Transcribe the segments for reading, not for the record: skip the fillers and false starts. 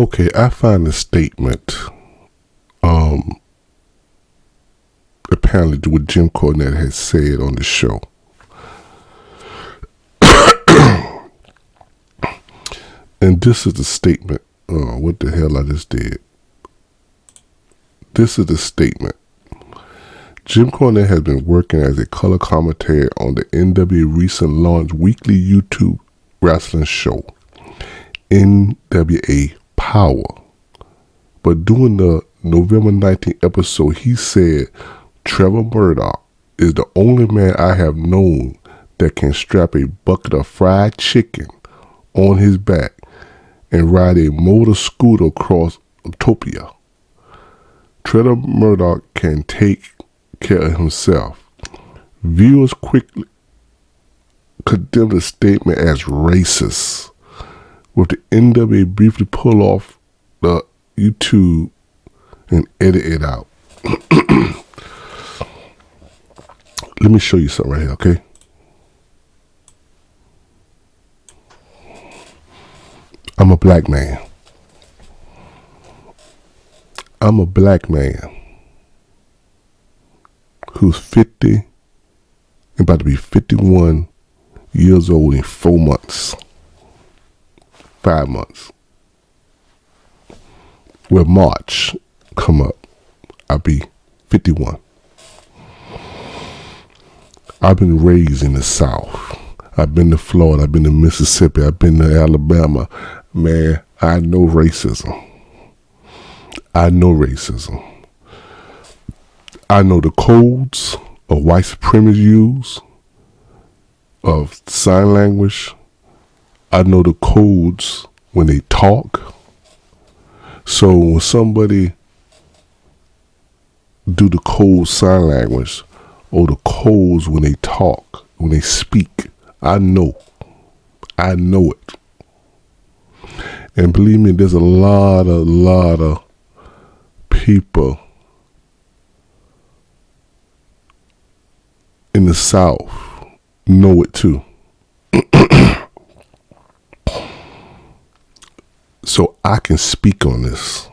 Okay, I find a statement, apparently what Jim Cornette has said on the show. And this is the statement. Oh, what the hell I just did. This is the statement. Jim Cornette has been working as a color commentator on the NWA recent launched weekly YouTube wrestling show, NWA Power. But during the November 19th episode, he said Trevor Murdoch is the only man I have known that can strap a bucket of fried chicken on his back and ride a motor scooter across Ethiopia. Trevor Murdoch can take care of himself. Viewers quickly condemned the statement as racist, with the NWA briefly pull off the YouTube and edit it out. Let me show you something right here, okay? I'm a black man. I'm a black man who's 50, about to be 51 years old in 4 months. 5 months. When March come up, I'll be 51. I've been raised in the South. I've been to Florida. I've been to Mississippi. I've been to Alabama. Man, I know racism. I know racism. I know the codes of white supremacists use, of sign language. I know the codes when they talk. So when somebody do the code sign language or the codes when they talk, when they speak, I know it. And believe me, there's a lot of people in the South know it too. So I can speak on this,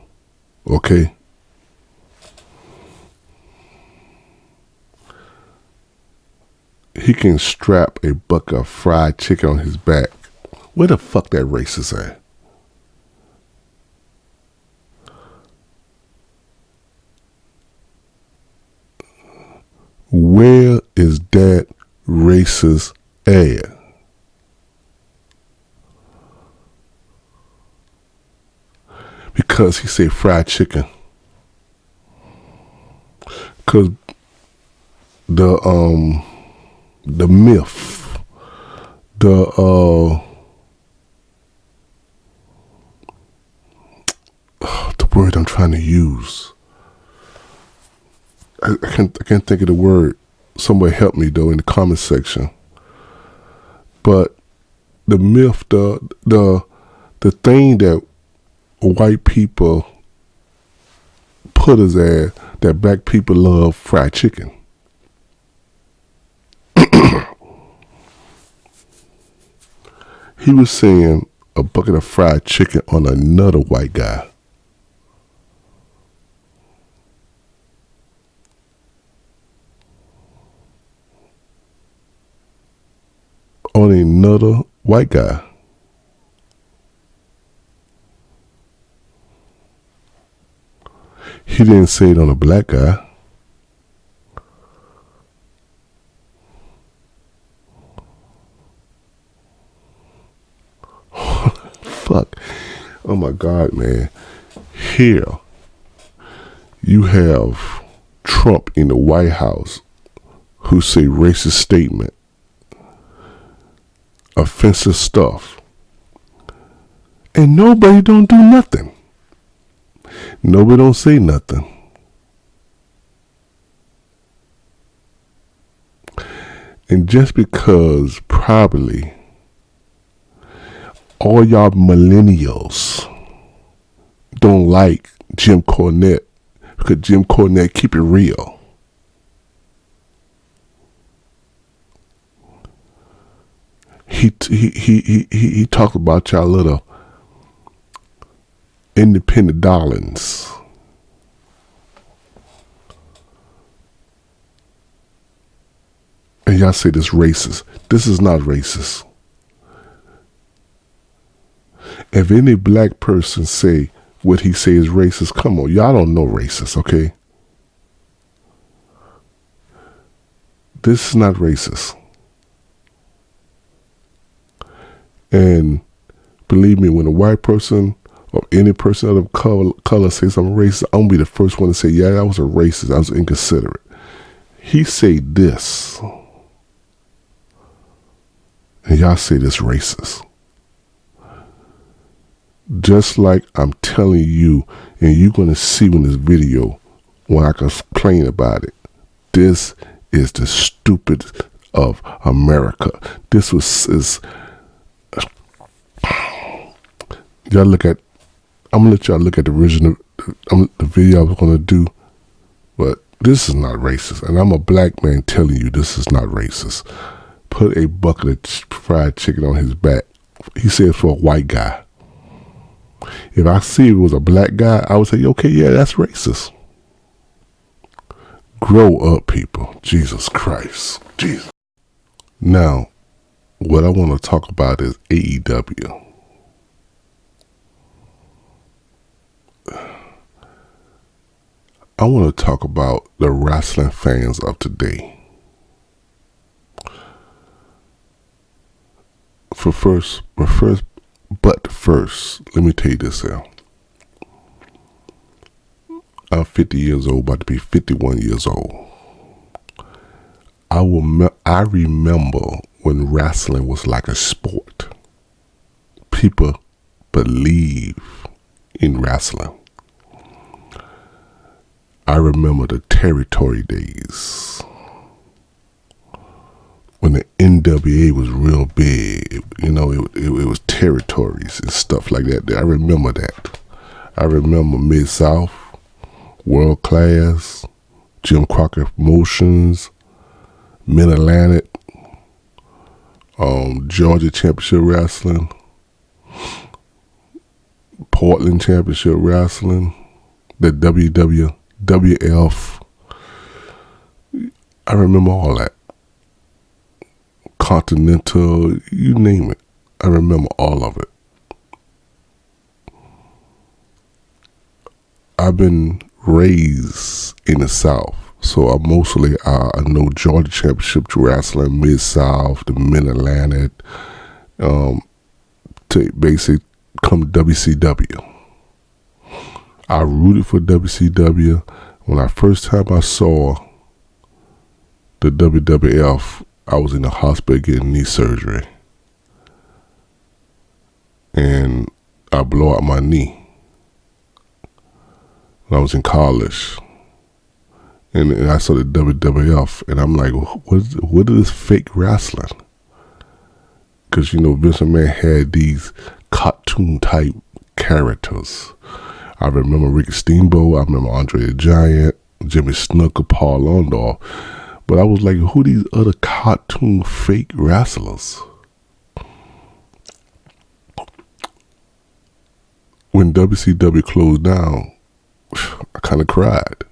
okay? He can strap a bucket of fried chicken on his back. Where the fuck that racist at? Where is that racist at? Because he said fried chicken. Because the myth, the word I'm trying to use. I can't think of the word. Somebody help me though in the comment section. But the myth, the thing that white people put us at, that black people love fried chicken. He was saying a bucket of fried chicken on another white guy. On another white guy. He didn't say it on a black guy. Fuck. Oh my God, man. Here, you have Trump in the White House who say racist statement, offensive stuff, and nobody don't do nothing. Nobody don't say nothing. And just because probably all y'all millennials don't like Jim Cornette because Jim Cornette keep it real. He talked about y'all little independent darlings. And y'all say this racist. This is not racist. If any black person say what he say is racist, come on, y'all don't know racist, okay? This is not racist. And believe me, when a white person or any person of color says something racist, I'm gonna be the first one to say, yeah, that was a racist, I was inconsiderate. He say this, and y'all say this racist. Just like I'm telling you, and you're gonna see in this video when I complain about it. This is the stupid of America. This is y'all look at. I'm gonna let y'all look at the original, the video I was gonna do, but this is not racist, and I'm a black man telling you this is not racist. Put a bucket of fried chicken on his back. He said for a white guy. If I see it was a black guy, I would say, okay, yeah, that's racist. Grow up, people. Jesus Christ. Jesus. Now, what I want to talk about is AEW. I want to talk about the wrestling fans of today. First, let me tell you this here. I'm 50 years old, about to be 51 years old. I remember when wrestling was like a sport. People believe in wrestling. I remember the territory days when the NWA was real big. You know, it was territories and stuff like that. I remember that. I remember Mid-South, World Class, Jim Crockett Promotions, Mid-Atlantic, Georgia Championship Wrestling, Portland Championship Wrestling, the WWF. I remember all that. Continental, you name it. I remember all of it. I've been raised in the South, so I know Georgia Championship Wrestling, Mid-South, the Mid-Atlantic, to basically come WCW. I rooted for WCW. When first time I saw the WWF, I was in the hospital getting knee surgery. And I blew out my knee when I was in college. And I saw the WWF, and I'm like, what is this fake wrestling? Because, you know, Vince McMahon had these cartoon-type characters. I remember Ricky Steamboat, I remember Andre the Giant, Jimmy Snuka, Paul Orndorff. But I was like, who these other cartoon fake wrestlers? When WCW closed down, I kind of cried.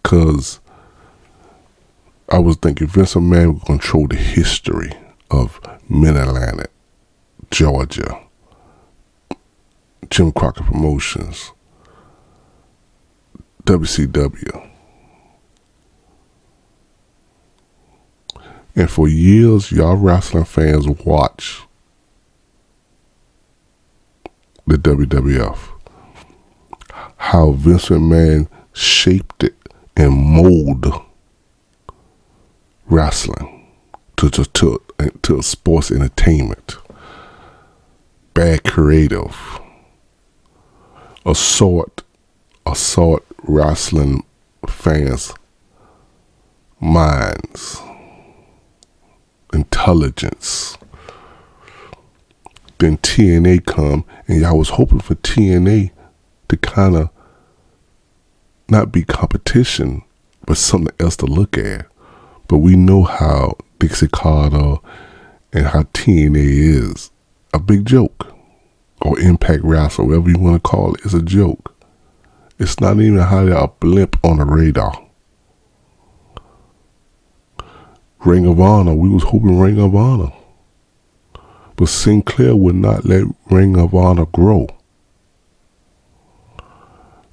Because I was thinking Vince McMahon would control the history of Mid-Atlantic, Georgia, Jim Crockett Promotions, WCW. And for years, y'all wrestling fans watch the WWF. How Vince McMahon shaped it and molded wrestling to sports entertainment. Bad creative. Assault wrestling fans' minds. Intelligence. Then TNA come, and y'all was hoping for TNA to kind of not be competition, but something else to look at. But we know how Dixie Carter and how TNA is a big joke. or Impact Wrestling, whatever you want to call it. It's a joke. It's not even hardly a blimp on the radar. Ring of Honor, we was hoping Ring of Honor. But Sinclair would not let Ring of Honor grow.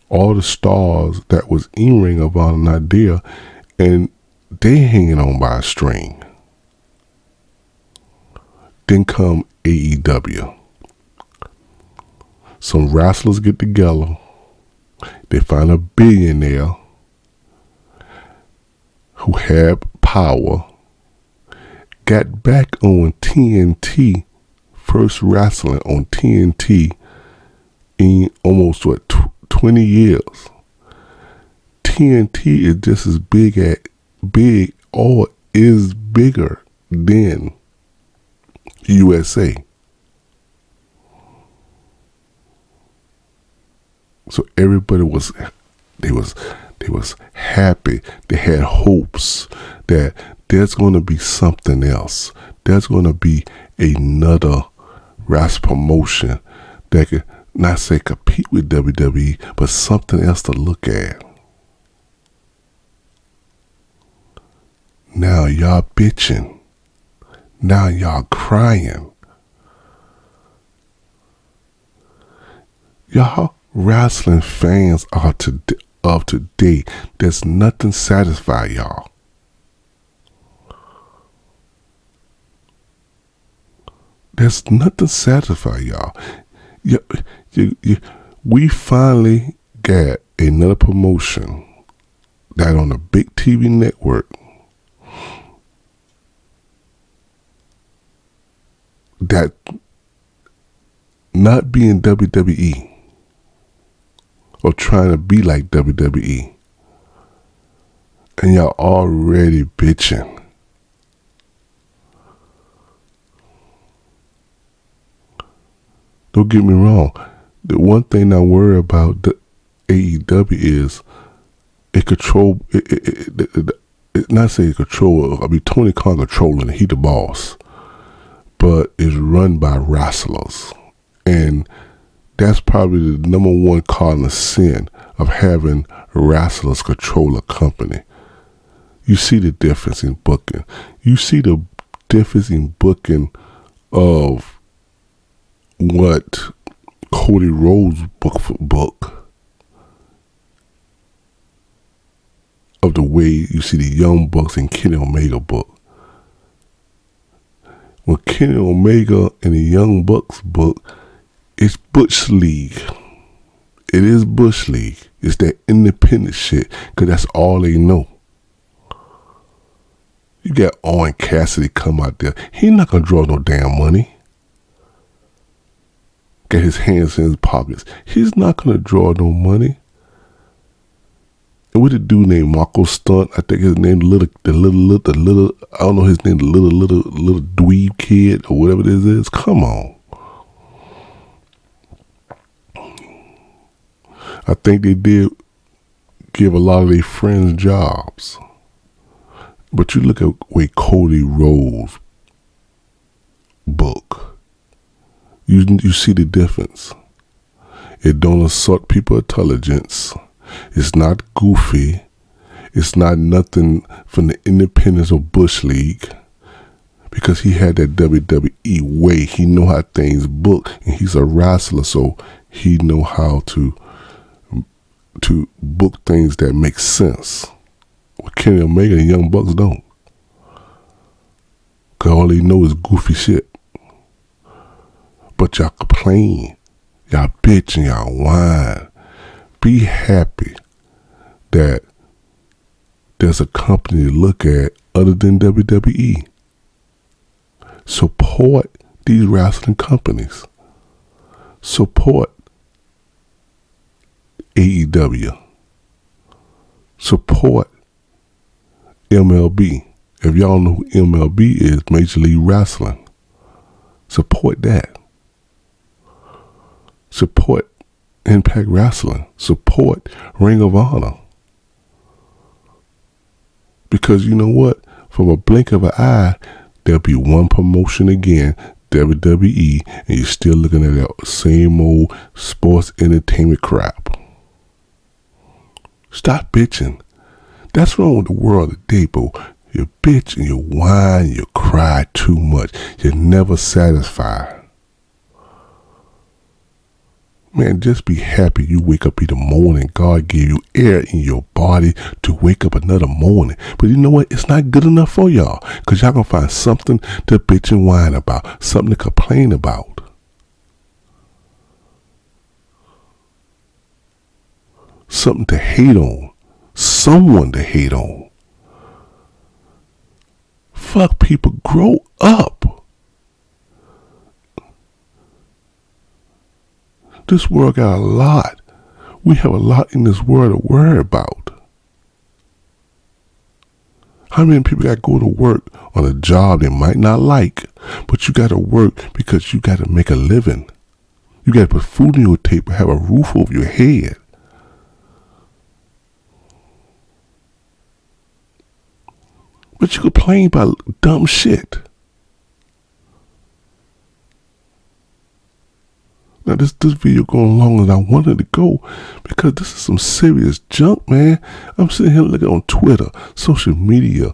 All the stars that was in Ring of Honor not there, and they hanging on by a string. Then come AEW. Some wrestlers get together. They find a billionaire who had power, got back on TNT, first wrestling on TNT in almost 20 years. TNT is just as big or is bigger than USA. So everybody was happy. They had hopes that there's going to be something else. There's going to be another wrestling promotion that could not say compete with WWE, but something else to look at. Now y'all bitching. Now y'all crying. Y'all wrestling fans of today, there's nothing satisfy y'all. There's nothing satisfy y'all. We finally got another promotion that on a big TV network that not being WWE or trying to be like WWE, and y'all already bitching. Don't get me wrong. The one thing I worry about the AEW is it control. It not say control. I mean, Tony Khan controlling it. He the boss, but it's run by wrestlers, and that's probably the number one cardinal sin of having wrestlers control a company. You see the difference in booking. You see the difference in booking of what Cody Rhodes book of the way you see the Young Bucks and Kenny Omega book. When Kenny Omega and the Young Bucks book, it's Bush League. It is Bush League. It's that independent shit, because that's all they know. You got Owen Cassidy come out there. He not going to draw no damn money. Got his hands in his pockets. He's not going to draw no money. And what the dude named Marco Stunt, I think his name, the little, I don't know his name, the little dweeb kid or whatever this is. Come on. I think they did give a lot of their friends jobs. But you look at where Cody Rhodes book. You see the difference. It don't insult people's intelligence. It's not goofy. It's not nothing from the independence of Bush League. Because he had that WWE way. He know how things book. And he's a wrestler, so he know how to book things that make sense. What Kenny Omega and Young Bucks don't. Because all they know is goofy shit. But y'all complain, y'all bitch, and y'all whine. Be happy that there's a company to look at other than WWE. Support these wrestling companies. Support AEW. Support MLB. If y'all know who MLB is, Major League Wrestling. Support that. Support Impact Wrestling. Support Ring of Honor. Because you know what? From a blink of an eye, there'll be one promotion again WWE, and you're still looking at that same old sports entertainment crap. Stop bitching. That's wrong with the world today, bro. You bitch and you whine, you cry too much. You're never satisfied. Man, just be happy you wake up in the morning. God gave you air in your body to wake up another morning. But you know what? It's not good enough for y'all. Because y'all going to find something to bitch and whine about. Something to complain about. Something to hate on. Someone to hate on. Fuck people. Grow up. This world got a lot. We have a lot in this world to worry about. How many people got to go to work on a job they might not like, but you got to work because you got to make a living. You got to put food on your table, have a roof over your head. But you complain about dumb shit. Now this video going longer than I wanted to go because this is some serious junk, man. I'm sitting here looking on Twitter, social media,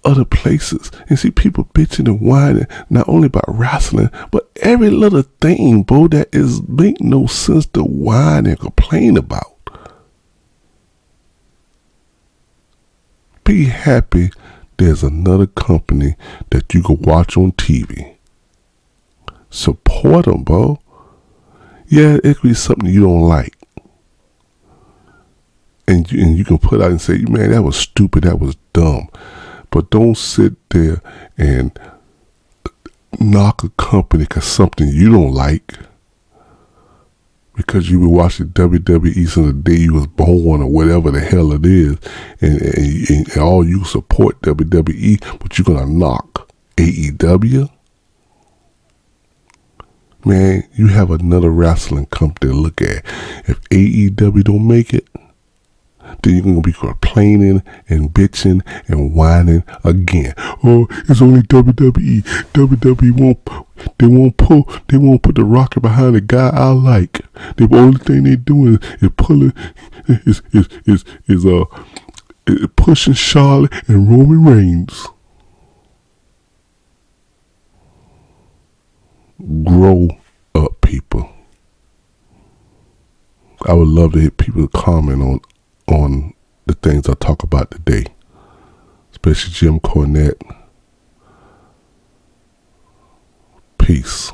other places, and see people bitching and whining not only about wrestling, but every little thing, bro, that is make no sense to whine and complain about. Be happy there's another company that you can watch on TV. Support them, bro. Yeah, it could be something you don't like. And you can put out and say, man, that was stupid, that was dumb. But don't sit there and knock a company because something you don't like. Because you were watching WWE since the day you was born or whatever the hell it is. And all you support WWE, but you're going to knock AEW? Man, you have another wrestling company to look at. If AEW don't make it, then you're going to be complaining and bitching and whining again. Oh, it's only WWE. WWE won't put the rocket behind the guy I like. The only thing they doing is pulling, is pushing Charlotte and Roman Reigns. Grow up, people. I would love to hear people comment on the things I talk about today, especially Jim Cornette. Peace.